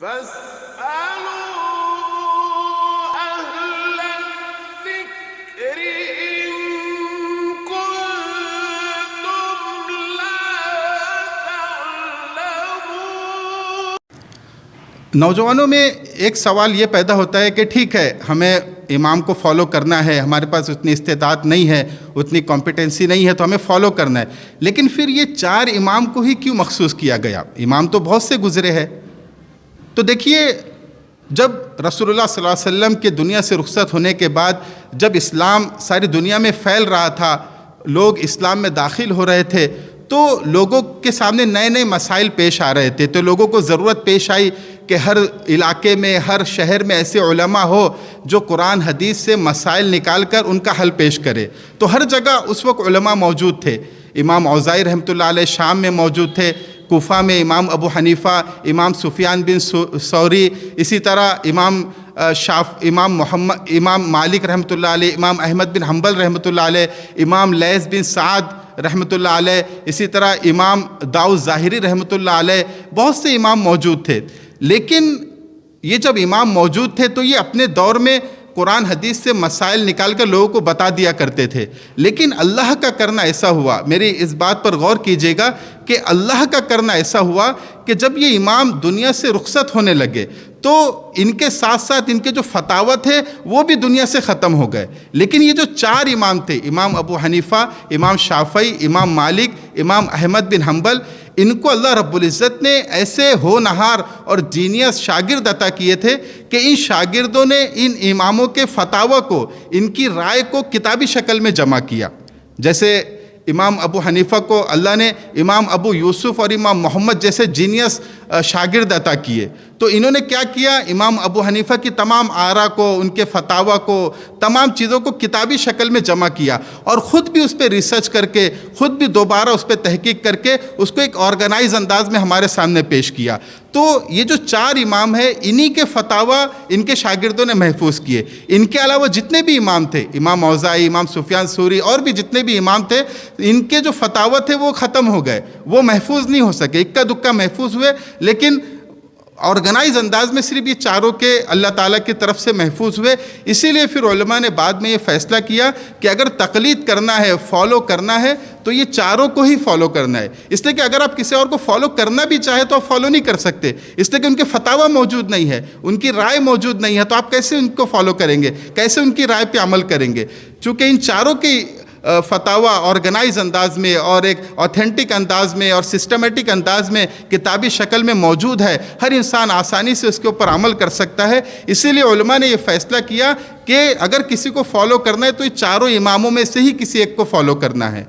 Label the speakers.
Speaker 1: فاسألوا أهل الذكر إن كنتم لا تعلمون۔
Speaker 2: نوجوانوں میں ایک سوال یہ پیدا ہوتا ہے کہ ٹھیک ہے، ہمیں امام کو فالو کرنا ہے، ہمارے پاس اتنی استطاعت نہیں ہے، اتنی کمپیٹنسی نہیں ہے، تو ہمیں فالو کرنا ہے، لیکن پھر یہ 4 امام کو ہی کیوں مخصوص کیا گیا؟ امام تو بہت سے گزرے ہیں۔ تو دیکھیے، جب رسول اللہ صلی اللہ علیہ وسلم کے دنیا سے رخصت ہونے کے بعد جب اسلام ساری دنیا میں پھیل رہا تھا، لوگ اسلام میں داخل ہو رہے تھے، تو لوگوں کے سامنے نئے نئے مسائل پیش آ رہے تھے، تو لوگوں کو ضرورت پیش آئی کہ ہر علاقے میں، ہر شہر میں ایسے علماء ہو جو قرآن حدیث سے مسائل نکال کر ان کا حل پیش کرے۔ تو ہر جگہ اس وقت علماء موجود تھے۔ امام اوزاعی رحمۃ اللہ علیہ شام میں موجود تھے، کوفہ میں امام ابو حنیفہ، امام سفیان بن ثوری، اسی طرح امام مالک رحمۃ اللہ علیہ، امام احمد بن حنبل رحمۃ اللہ علیہ، امام لیث بن سعد رحمۃ اللہ علیہ، اسی طرح امام داؤد ظاہری رحمۃ اللہ علیہ، بہت سے امام موجود تھے۔ لیکن یہ جب امام موجود تھے تو یہ اپنے دور میں قرآن حدیث سے مسائل نکال کر لوگوں کو بتا دیا کرتے تھے، لیکن اللہ کا کرنا ایسا ہوا، میری اس بات پر غور کیجئے گا کہ اللہ کا کرنا ایسا ہوا کہ جب یہ امام دنیا سے رخصت ہونے لگے تو ان کے ساتھ ساتھ ان کے جو فتاوی تھے وہ بھی دنیا سے ختم ہو گئے، لیکن یہ جو 4 امام تھے، امام ابو حنیفہ، امام شافعی، امام مالک، امام احمد بن حنبل، ان کو اللہ رب العزت نے ایسے ہونہار اور جینیس شاگرد عطا کیے تھے کہ ان شاگردوں نے ان اماموں کے فتاوی کو، ان کی رائے کو کتابی شکل میں جمع کیا۔ جیسے امام ابو حنیفہ کو اللہ نے امام ابو یوسف اور امام محمد جیسے جینیس شاگرد عطا کیے، تو انہوں نے کیا کیا؟ امام ابو حنیفہ کی تمام آراء کو، ان کے فتاوی کو، تمام چیزوں کو کتابی شکل میں جمع کیا، اور خود بھی اس پہ ریسرچ کر کے، خود بھی دوبارہ اس پہ تحقیق کر کے اس کو ایک آرگنائز انداز میں ہمارے سامنے پیش کیا۔ تو یہ جو 4 امام ہیں، انہی کے فتاوی ان کے شاگردوں نے محفوظ کیے۔ ان کے علاوہ جتنے بھی امام تھے، امام اوزاعی، امام سفیان ثوری، اور بھی جتنے بھی امام تھے، ان کے جو فتاوی تھے وہ ختم ہو گئے، وہ محفوظ نہیں ہو سکے، اکا دکا محفوظ ہوئے، لیکن آرگنائز انداز میں صرف یہ 4 کے اللہ تعالیٰ کی طرف سے محفوظ ہوئے۔ اسی لیے پھر علماء نے بعد میں یہ فیصلہ کیا کہ اگر تقلید کرنا ہے، فالو کرنا ہے، تو یہ 4 کو ہی فالو کرنا ہے، اس لیے کہ اگر آپ کسی اور کو فالو کرنا بھی چاہے تو آپ فالو نہیں کر سکتے، اس لیے کہ ان کے فتاوی موجود نہیں ہے، ان کی رائے موجود نہیں ہے، تو آپ کیسے ان کو فالو کریں گے، کیسے ان کی رائے پہ عمل کریں گے؟ چونکہ ان 4 کی فتاوی آرگنائز انداز میں اور ایک آتھینٹک انداز میں اور سسٹمیٹک انداز میں کتابی شکل میں موجود ہے، ہر انسان آسانی سے اس کے اوپر عمل کر سکتا ہے۔ اسی لیے علماء نے یہ فیصلہ کیا کہ اگر کسی کو فالو کرنا ہے تو یہ 4 اماموں میں سے ہی کسی ایک کو فالو کرنا ہے۔